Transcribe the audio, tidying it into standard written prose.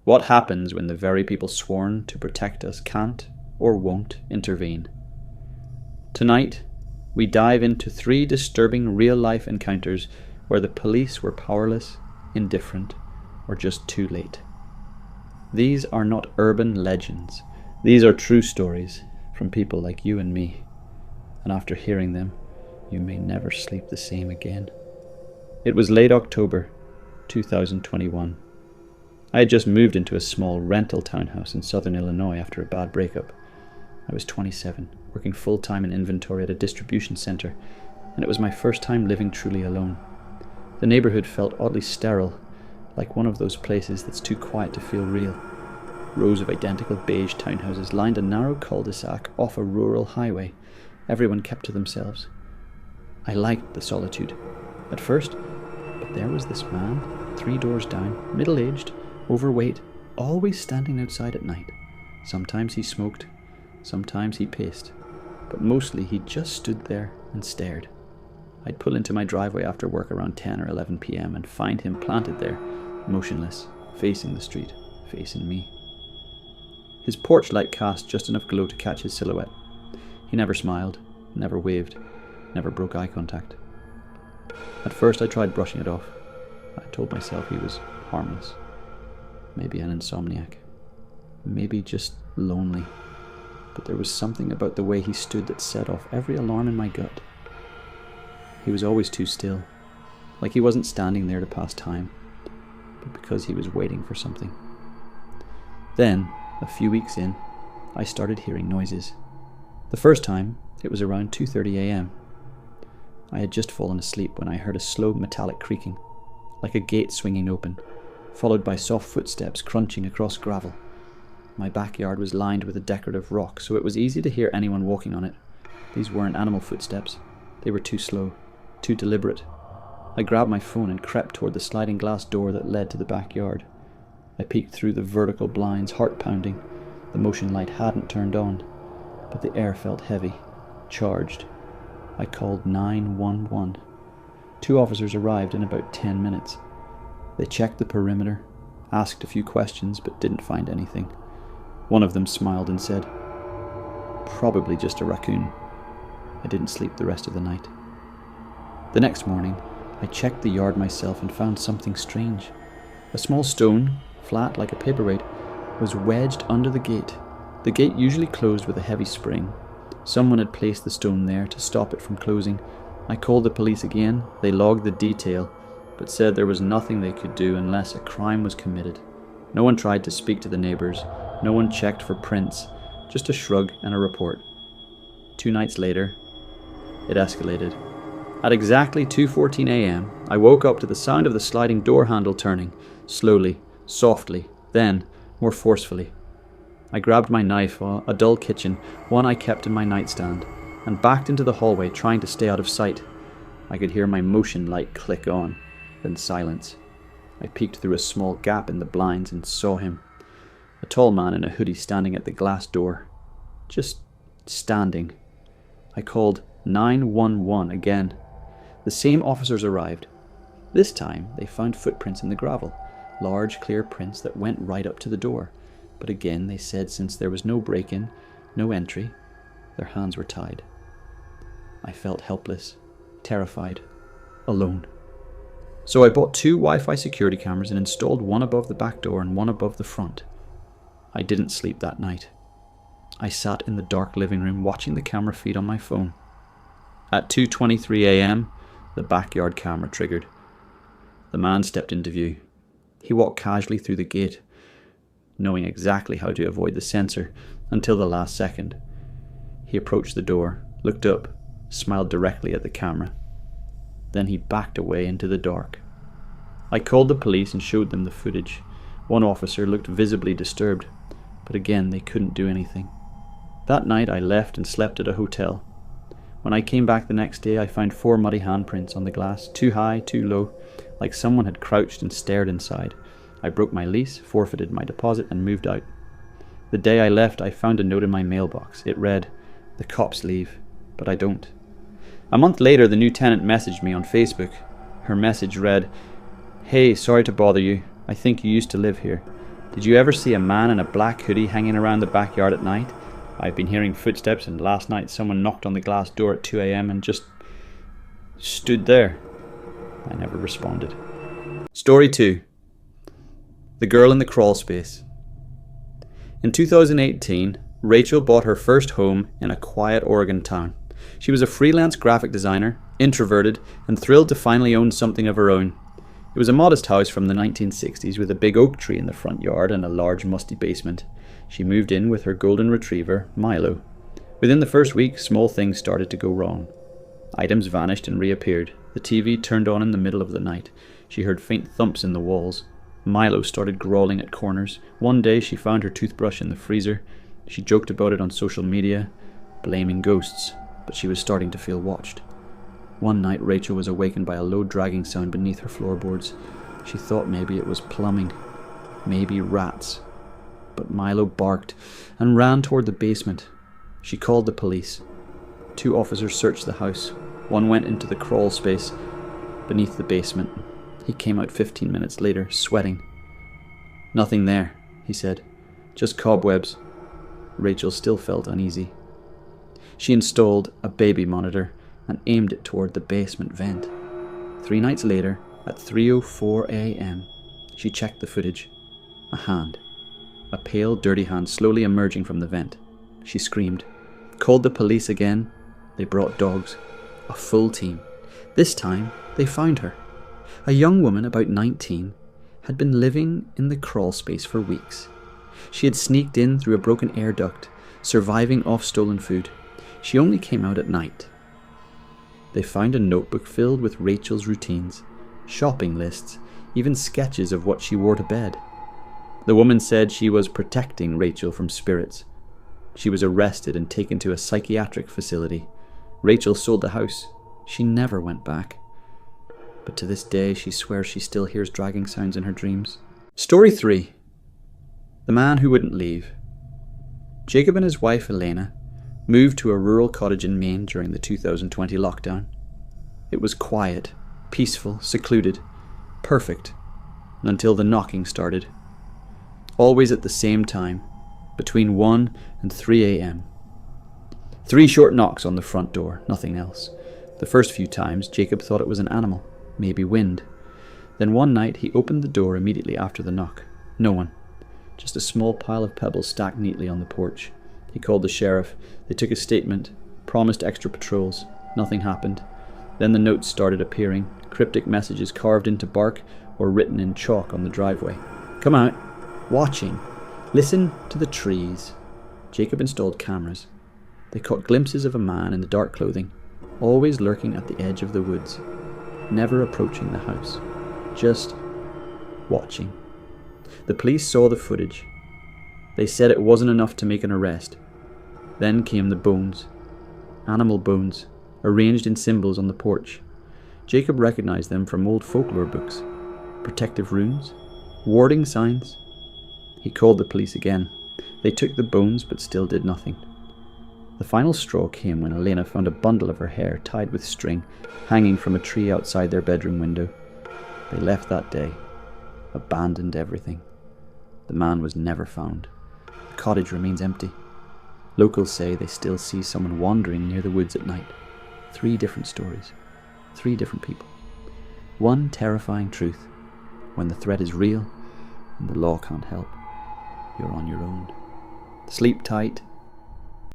What happens when the very people sworn to protect us can't or won't intervene? Tonight, we dive into 3 disturbing real-life encounters where the police were powerless, indifferent, or just too late. These are not urban legends. These are true stories from people like you and me. And after hearing them, you may never sleep the same again. It was late October 2021. I had just moved into a small rental townhouse in southern Illinois after a bad breakup. I was 27, working full-time in inventory at a distribution centre, and it was my first time living truly alone. The neighbourhood felt oddly sterile, like one of those places that's too quiet to feel real. Rows of identical beige townhouses lined a narrow cul-de-sac off a rural highway. Everyone kept to themselves. I liked the solitude at first, but there was this man, 3 doors down, middle-aged, overweight, always standing outside at night. Sometimes he smoked, sometimes he paced, but mostly he just stood there and stared. I'd pull into my driveway after work around 10 or 11 p.m. and find him planted there, motionless, facing the street, facing me. His porch light cast just enough glow to catch his silhouette. He never smiled, never waved, never broke eye contact. At first I tried brushing it off. I told myself he was harmless. Maybe an insomniac. Maybe just lonely. But there was something about the way he stood that set off every alarm in my gut. He was always too still, like he wasn't standing there to pass time, but because he was waiting for something. Then, a few weeks in, I started hearing noises. The first time, it was around 2:30 a.m. I had just fallen asleep when I heard a slow metallic creaking, like a gate swinging open, followed by soft footsteps crunching across gravel. My backyard was lined with a decorative rock, so it was easy to hear anyone walking on it. These weren't animal footsteps. They were too slow, too deliberate. I grabbed my phone and crept toward the sliding glass door that led to the backyard. I peeked through the vertical blinds, heart pounding. The motion light hadn't turned on, but the air felt heavy, charged. I called 911. 2 officers arrived in about 10 minutes. They checked the perimeter, asked a few questions, but didn't find anything. One of them smiled and said, "Probably just a raccoon." I didn't sleep the rest of the night. The next morning, I checked the yard myself and found something strange. A small stone, flat like a paperweight, was wedged under the gate. The gate usually closed with a heavy spring. Someone had placed the stone there to stop it from closing. I called the police again. They logged the detail, but said there was nothing they could do unless a crime was committed. No one tried to speak to the neighbours. No one checked for prints. Just a shrug and a report. 2 nights later, it escalated. At exactly 2:14 a.m., I woke up to the sound of the sliding door handle turning, slowly, softly, then more forcefully. I grabbed my knife, a dull kitchen, one I kept in my nightstand, and backed into the hallway, trying to stay out of sight. I could hear my motion light click on, then silence. I peeked through a small gap in the blinds and saw him. A tall man in a hoodie standing at the glass door. Just standing. I called 911 again. The same officers arrived. This time, they found footprints in the gravel, large clear prints that went right up to the door. But again, they said since there was no break-in, no entry, their hands were tied. I felt helpless, terrified, alone. So I bought 2 Wi-Fi security cameras and installed one above the back door and one above the front. I didn't sleep that night. I sat in the dark living room watching the camera feed on my phone. At 2:23 a.m, the backyard camera triggered. The man stepped into view. He walked casually through the gate, knowing exactly how to avoid the sensor until the last second. He approached the door, looked up, smiled directly at the camera. Then he backed away into the dark. I called the police and showed them the footage. One officer looked visibly disturbed, but again they couldn't do anything. That night I left and slept at a hotel. When I came back the next day, I found 4 muddy handprints on the glass, too high, too low, like someone had crouched and stared inside. I broke my lease, forfeited my deposit, and moved out. The day I left, I found a note in my mailbox. It read, "The cops leave, but I don't." A month later, the new tenant messaged me on Facebook. Her message read, "Hey, sorry to bother you. I think you used to live here. Did you ever see a man in a black hoodie hanging around the backyard at night? I've been hearing footsteps, and last night someone knocked on the glass door at 2 a.m. and just stood there. I never responded. Story 2. The girl in the crawlspace. In 2018, Rachel bought her first home in a quiet Oregon town. She was a freelance graphic designer, introverted, and thrilled to finally own something of her own. It was a modest house from the 1960s with a big oak tree in the front yard and a large musty basement. She moved in with her golden retriever, Milo. Within the first week, small things started to go wrong. Items vanished and reappeared. The TV turned on in the middle of the night. She heard faint thumps in the walls. Milo started growling at corners. One day she found her toothbrush in the freezer. She joked about it on social media, blaming ghosts, but she was starting to feel watched. One night Rachel was awakened by a low dragging sound beneath her floorboards. She thought maybe it was plumbing, maybe rats. But Milo barked and ran toward the basement. She called the police. 2 officers searched the house. One went into the crawl space beneath the basement. He came out 15 minutes later, sweating. "Nothing there," he said. "Just cobwebs." Rachel still felt uneasy. She installed a baby monitor and aimed it toward the basement vent. 3 nights later, at 3:04 a.m., she checked the footage. A hand. A pale, dirty hand slowly emerging from the vent. She screamed. Called the police again. They brought dogs. A full team. This time, they found her. A young woman about 19 had been living in the crawl space for weeks. She had sneaked in through a broken air duct, surviving off stolen food. She only came out at night. They found a notebook filled with Rachel's routines, shopping lists, even sketches of what she wore to bed. The woman said she was protecting Rachel from spirits. She was arrested and taken to a psychiatric facility. Rachel sold the house. She never went back. But to this day, she swears she still hears dragging sounds in her dreams. Story 3. The man who wouldn't leave. Jacob and his wife, Elena, moved to a rural cottage in Maine during the 2020 lockdown. It was quiet, peaceful, secluded, perfect, until the knocking started. Always at the same time, between 1 and 3 a.m. 3 short knocks on the front door, nothing else. The first few times, Jacob thought it was an animal, maybe wind. Then one night, he opened the door immediately after the knock. No one. Just a small pile of pebbles stacked neatly on the porch. He called the sheriff. They took a statement, promised extra patrols. Nothing happened. Then the notes started appearing, cryptic messages carved into bark or written in chalk on the driveway. Come out. Watching. Listen to the trees. Jacob installed cameras. They caught glimpses of a man in the dark clothing, always lurking at the edge of the woods, never approaching the house, just watching. The police saw the footage. They said it wasn't enough to make an arrest. Then came the bones. Animal bones, arranged in symbols on the porch. Jacob recognized them from old folklore books. Protective runes, warding signs. He called the police again. They took the bones but still did nothing. The final straw came when Elena found a bundle of her hair tied with string hanging from a tree outside their bedroom window. They left that day, abandoned everything. The man was never found. The cottage remains empty. Locals say they still see someone wandering near the woods at night. 3 different stories, 3 different people. One terrifying truth: when the threat is real and the law can't help, you're on your own. Sleep tight